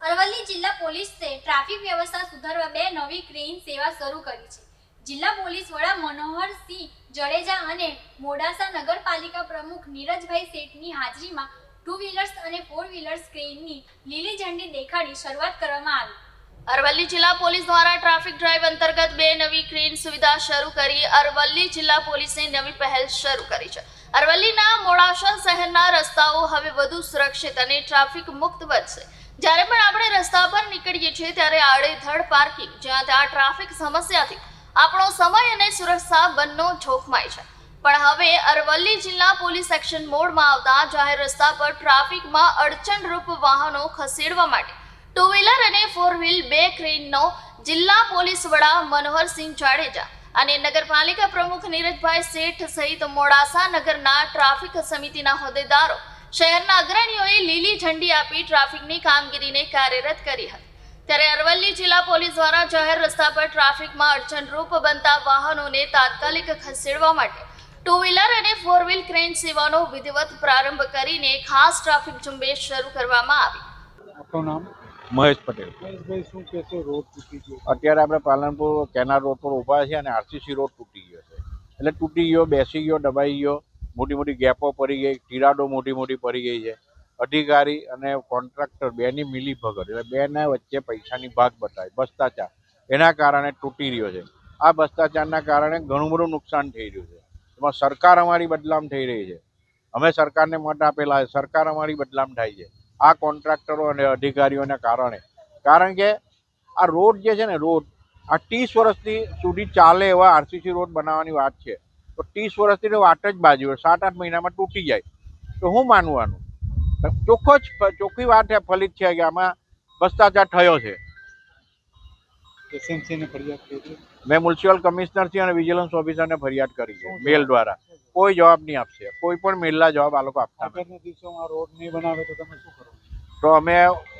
અરવલ્લી જિલ્લા પોલીસે ટ્રાફિક વ્યવસ્થા સુધારવા 2 નવી ક્રેન સેવા શરૂ કરી છે. જિલ્લા પોલીસ વડા મનોહરસિંહ જડેજા અને મોડાસા નગરપાલિકા પ્રમુખ નીરજભાઈ શેઠની હાજરીમાં 2 વ્હીલર્સ અને 4 વ્હીલર્સ ક્રેનની લીલી ઝંડી દેખાડી શરૂઆત કરવામાં આવી. અરવલ્લી જિલ્લા પોલીસ દ્વારા ટ્રાફિક ડ્રાઈવ અંતર્ગત 2 નવી ક્રેન સુવિધા શરૂ કરી અરવલ્લી જિલ્લા પોલીસે નવી પહેલ શરૂ કરી છે. અરવલ્લીના મોડાસા શહેરના રસ્તાઓ હવે વધુ સુરક્ષિત અને ટ્રાફિક મુક્ત બનશે. જ્યારે પણ આપણે રસ્તા પર નીકળીએ છીએ ત્યારે આડેધડ પાર્કિંગ, જ્યાં ત્યાં ટ્રાફિક સમસ્યાથી આપણો સમય અને સુરક્ષા બંને જોખમાય છે. પણ હવે અરવલ્લી જિલ્લા પોલીસ એક્શન મોડમાં આવતા જાહેર રસ્તા પર ટ્રાફિકમાં અડચણરૂપ વાહનો ખસેડવા માટે 2 વ્હીલર અને 4 વ્હીલ 2 ક્રેનનો જિલ્લા પોલીસ વડા મનોહરસિંહ જાડેજા અને નગરપાલિકા પ્રમુખ નીરજભાઈ શેઠ સહિત મોડાસા નગરના ટ્રાફિક સમિતિના હોદ્દેદારો, શહેરના અગ્રણીઓએ લીલી ઝંડી આપી ટ્રાફિકની કામગીરીને કાર્યરત કરી હતી. ત્યારે અરવલ્લી જિલ્લા પોલીસ દ્વારા જાહેર રસ્તા પર ટ્રાફિકમાં અડચણરૂપ બનતા વાહનોને તાત્કાલિક ખસેડવા માટે 2 વ્હીલર અને 4 વ્હીલ ક્રેન સેવાનો વિધિવત પ્રારંભ કરીને ખાસ ટ્રાફિક ઝુંબેશ શરૂ કરવામાં આવી. આપનું નામ? મહેશ પટેલ. મહેશભાઈ, શું કહેશો? રોડ તૂટી ગયો. અત્યારે આપણે પાલનપુર કેનાલ રોડ પર ઊભા છે અને આરસીસી રોડ તૂટી ગયો છે. એટલે તૂટી ગયો, બેસી ગયો, દબાઈ ગયો, મોટી મોટી ગેપો પડી ગઈ, તિરાડો મોટી મોટી પડી ગઈ છે. અધિકારી અને કોન્ટ્રાક્ટર બેની મિલીભગત, એટલે બેના વચ્ચે પૈસાની ભાગ બતાવી, ભ્રષ્ટાચાર, એના કારણે તૂટી રહ્યો છે. આ ભ્રષ્ટાચારના કારણે ઘણું બધું નુકસાન થઈ રહ્યું છે. એમાં સરકાર અમારી બદનામ થઈ રહી છે. અમે સરકારને મત આપેલા છે, સરકાર અમારી બદનામ થાય છે આ કોન્ટ્રાક્ટરો અને અધિકારીઓના કારણે. કારણ કે આ રોડ જે છે ને, રોડ આ 30 વર્ષથી સુધી ચાલે એવા આરસીસી રોડ બનાવવાની વાત છે. તો 30 વર્ષથી તો વાત જ બાજુ હોય, 7-8 મહિનામાં તૂટી જાય તો હું માનવાનું? ચોખ્ખી વાત ફલિત છે કે આમાં ભ્રષ્ટાચાર થયો છે. એસએમસીને ફરિયાદ કરી? મેં મ્યુનિસિપલ કમિશનરથી અને વિજિલન્સ ઓફિસરને ફરિયાદ કરી છે મેલ દ્વારા. કોઈ જવાબ નહીં આપશે. કોઈ પણ મેલના જવાબ આ લોકો આપતા નથી. આગળના દિવસોમાં રોડ નહીં બનાવે તો તમે શું કરો? તો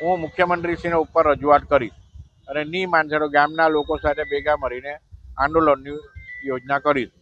હું મુખ્યમંત્રીશ્રીને ઉપર રજૂઆત કરીશ અને નહીં માનશે તો ગામના લોકો સાથે ભેગા મળીને આંદોલનની યોજના કરીશ.